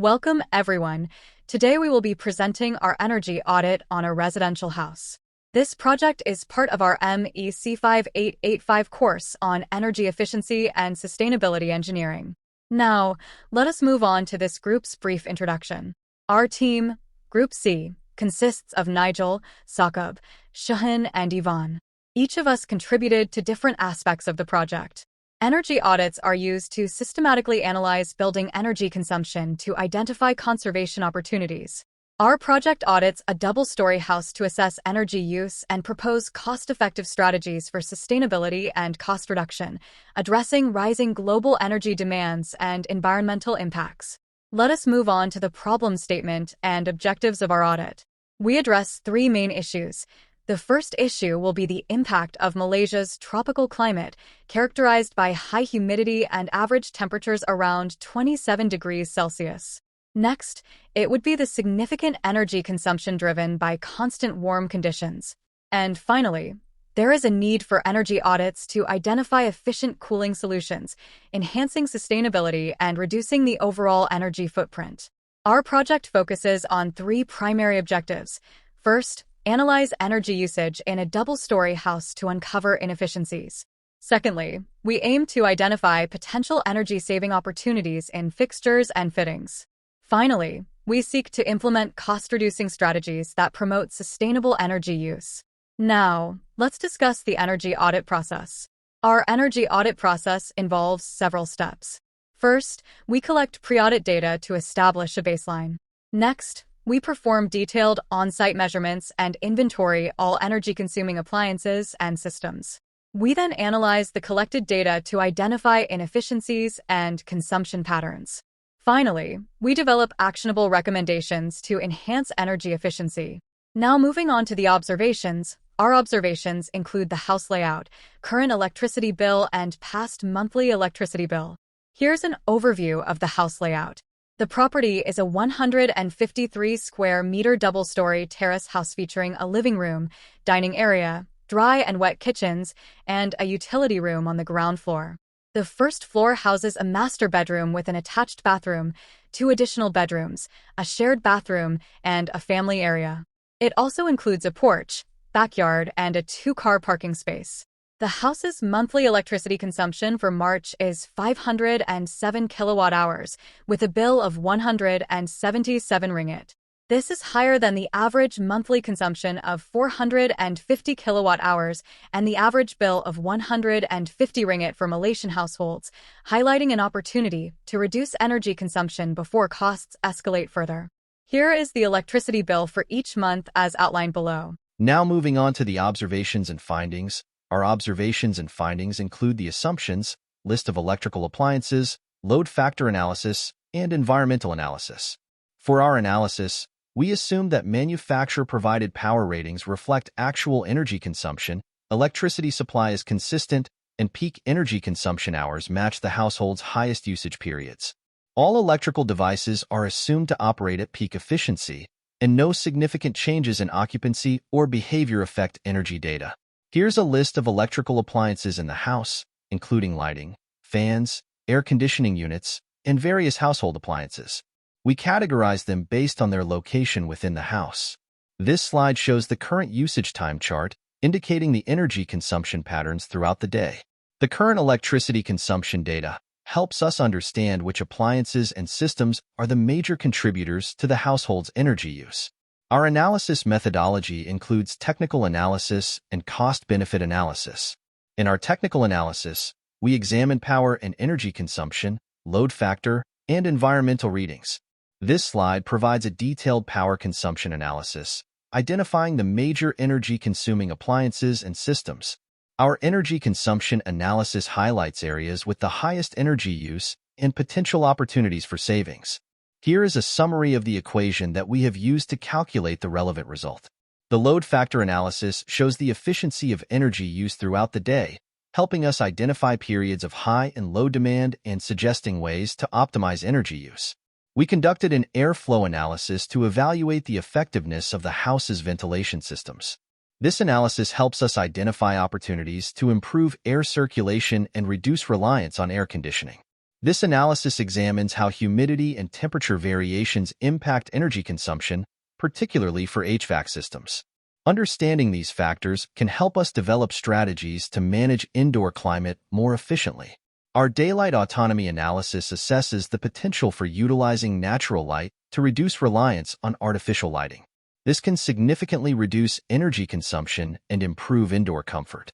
Welcome, everyone. Today we will be presenting our energy audit on a residential house. This project is part of our MEC5885 course on energy efficiency and sustainability engineering. Now, let us move on to this group's brief introduction. Our team, Group C, consists of Nigel, Sakab, Shahan, and Yvonne. Each of us contributed to different aspects of the project. Energy audits are used to systematically analyze building energy consumption to identify conservation opportunities. Our project audits a double-story house to assess energy use and propose cost-effective strategies for sustainability and cost reduction, addressing rising global energy demands and environmental impacts. Let us move on to the problem statement and objectives of our audit. We address three main issues. The first issue will be the impact of Malaysia's tropical climate, characterized by high humidity and average temperatures around 27 degrees Celsius. Next, it would be the significant energy consumption driven by constant warm conditions. And finally, there is a need for energy audits to identify efficient cooling solutions, enhancing sustainability and reducing the overall energy footprint. Our project focuses on three primary objectives. First, analyze energy usage in a double-story house to uncover inefficiencies. Secondly, we aim to identify potential energy-saving opportunities in fixtures and fittings. Finally, we seek to implement cost-reducing strategies that promote sustainable energy use. Now, let's discuss the energy audit process. Our energy audit process involves several steps. First, we collect pre-audit data to establish a baseline. Next, we perform detailed on-site measurements and inventory all energy-consuming appliances and systems. We then analyze the collected data to identify inefficiencies and consumption patterns. Finally, we develop actionable recommendations to enhance energy efficiency. Now moving on to the observations. Our observations include the house layout, current electricity bill, and past monthly electricity bill. Here's an overview of the house layout. The property is a 153 square meter double-story terrace house featuring a living room, dining area, dry and wet kitchens, and a utility room on the ground floor. The first floor houses a master bedroom with an attached bathroom, 2 additional bedrooms, a shared bathroom, and a family area. It also includes a porch, backyard, and a 2-car parking space. The house's monthly electricity consumption for March is 507 kilowatt-hours, with a bill of 177 ringgit. This is higher than the average monthly consumption of 450 kilowatt-hours and the average bill of 150 ringgit for Malaysian households, highlighting an opportunity to reduce energy consumption before costs escalate further. Here is the electricity bill for each month as outlined below. Now moving on to the observations and findings. Our observations and findings include the assumptions, list of electrical appliances, load factor analysis, and environmental analysis. For our analysis, we assume that manufacturer-provided power ratings reflect actual energy consumption, electricity supply is consistent, and peak energy consumption hours match the household's highest usage periods. All electrical devices are assumed to operate at peak efficiency, and no significant changes in occupancy or behavior affect energy data. Here's a list of electrical appliances in the house, including lighting, fans, air conditioning units, and various household appliances. We categorize them based on their location within the house. This slide shows the current usage time chart, indicating the energy consumption patterns throughout the day. The current electricity consumption data helps us understand which appliances and systems are the major contributors to the household's energy use. Our analysis methodology includes technical analysis and cost-benefit analysis. In our technical analysis, we examine power and energy consumption, load factor, and environmental readings. This slide provides a detailed power consumption analysis, identifying the major energy-consuming appliances and systems. Our energy consumption analysis highlights areas with the highest energy use and potential opportunities for savings. Here is a summary of the equation that we have used to calculate the relevant result. The load factor analysis shows the efficiency of energy used throughout the day, helping us identify periods of high and low demand and suggesting ways to optimize energy use. We conducted an airflow analysis to evaluate the effectiveness of the house's ventilation systems. This analysis helps us identify opportunities to improve air circulation and reduce reliance on air conditioning. This analysis examines how humidity and temperature variations impact energy consumption, particularly for HVAC systems. Understanding these factors can help us develop strategies to manage indoor climate more efficiently. Our daylight autonomy analysis assesses the potential for utilizing natural light to reduce reliance on artificial lighting. This can significantly reduce energy consumption and improve indoor comfort.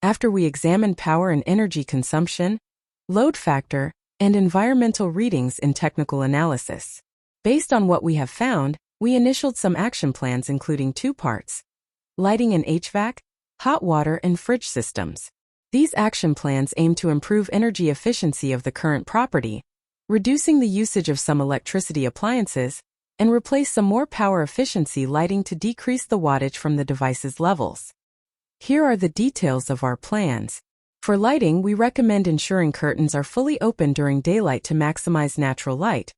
After we examine power and energy consumption, load factor, and environmental readings in technical analysis. Based on what we have found, we initialed some action plans including two parts: lighting and HVAC, hot water and fridge systems. These action plans aim to improve energy efficiency of the current property, reducing the usage of some electricity appliances, and replace some more power efficiency lighting to decrease the wattage from the device's levels. Here are the details of our plans. For lighting, we recommend ensuring curtains are fully open during daylight to maximize natural light,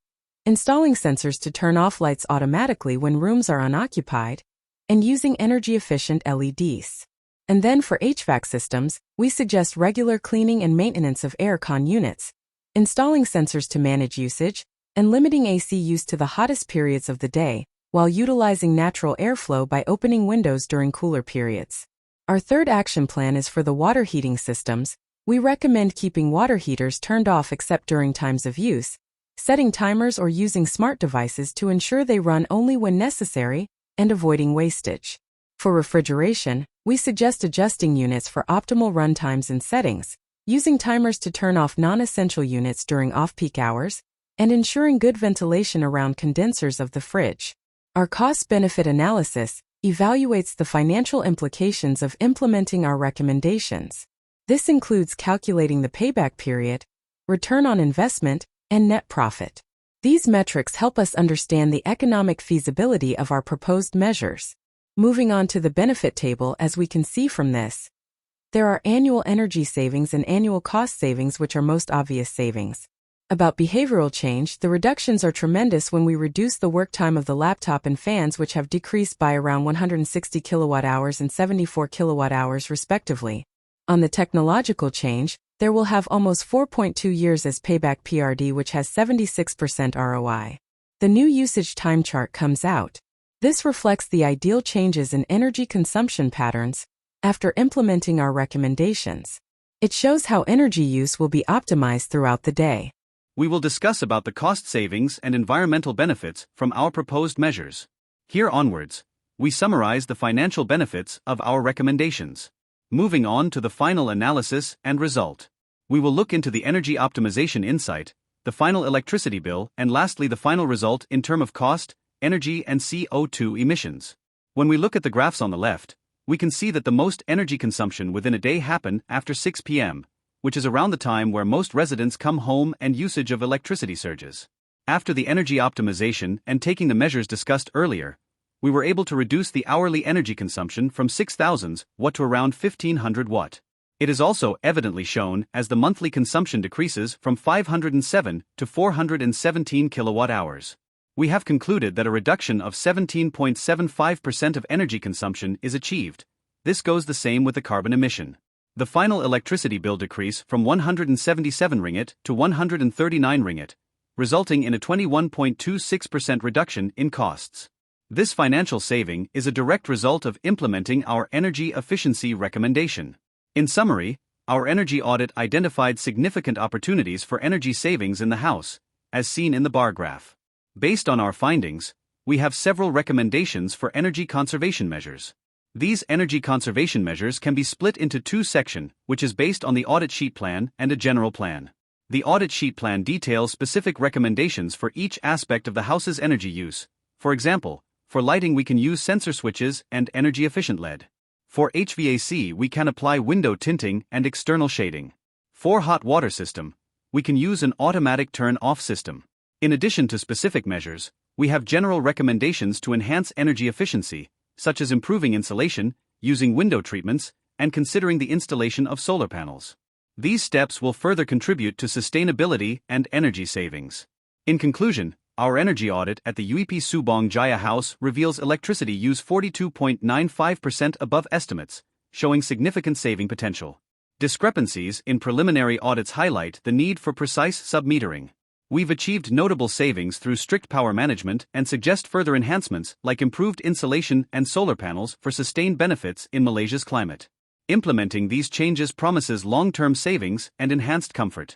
installing sensors to turn off lights automatically when rooms are unoccupied, and using energy-efficient LEDs. And then for HVAC systems, we suggest regular cleaning and maintenance of air con units, installing sensors to manage usage, and limiting AC use to the hottest periods of the day, while utilizing natural airflow by opening windows during cooler periods. Our third action plan is for the water heating systems. We recommend keeping water heaters turned off except during times of use, setting timers or using smart devices to ensure they run only when necessary, and avoiding wastage. For refrigeration, we suggest adjusting units for optimal run times and settings, using timers to turn off non-essential units during off-peak hours, and ensuring good ventilation around condensers of the fridge. Our cost-benefit analysis evaluates the financial implications of implementing our recommendations. This includes calculating the payback period, return on investment, and net profit. These metrics help us understand the economic feasibility of our proposed measures. Moving on to the benefit table, as we can see from this, there are annual energy savings and annual cost savings, which are most obvious savings. About behavioral change, the reductions are tremendous when we reduce the work time of the laptop and fans, which have decreased by around 160 kilowatt-hours and 74 kilowatt-hours respectively. On the technological change, there will have almost 4.2 years as payback PRD, which has 76% ROI. The new usage time chart comes out. This reflects the ideal changes in energy consumption patterns after implementing our recommendations. It shows how energy use will be optimized throughout the day. We will discuss about the cost savings and environmental benefits from our proposed measures. Here onwards, we summarize the financial benefits of our recommendations. Moving on to the final analysis and result. We will look into the energy optimization insight, the final electricity bill, and lastly the final result in terms of cost, energy and CO2 emissions. When we look at the graphs on the left, we can see that the most energy consumption within a day happen after 6 p.m., which is around the time where most residents come home and usage of electricity surges. After the energy optimization and taking the measures discussed earlier, we were able to reduce the hourly energy consumption from 6,000 watt to around 1,500 watt. It is also evidently shown as the monthly consumption decreases from 507 to 417 kilowatt-hours. We have concluded that a reduction of 17.75% of energy consumption is achieved. This goes the same with the carbon emission. The final electricity bill decrease from 177 ringgit to 139 ringgit, resulting in a 21.26% reduction in costs. This financial saving is a direct result of implementing our energy efficiency recommendation. In summary, our energy audit identified significant opportunities for energy savings in the house, as seen in the bar graph. Based on our findings, we have several recommendations for energy conservation measures. These energy conservation measures can be split into two sections, which is based on the audit sheet plan and a general plan. The audit sheet plan details specific recommendations for each aspect of the house's energy use. For example, for lighting we can use sensor switches and energy-efficient LED. For HVAC we can apply window tinting and external shading. For hot water system, we can use an automatic turn-off system. In addition to specific measures, we have general recommendations to enhance energy efficiency, such as improving insulation, using window treatments, and considering the installation of solar panels. These steps will further contribute to sustainability and energy savings. In conclusion, our energy audit at the UEP Subang Jaya House reveals electricity use 42.95% above estimates, showing significant saving potential. Discrepancies in preliminary audits highlight the need for precise sub-metering. We've achieved notable savings through strict power management and suggest further enhancements like improved insulation and solar panels for sustained benefits in Malaysia's climate. Implementing these changes promises long-term savings and enhanced comfort.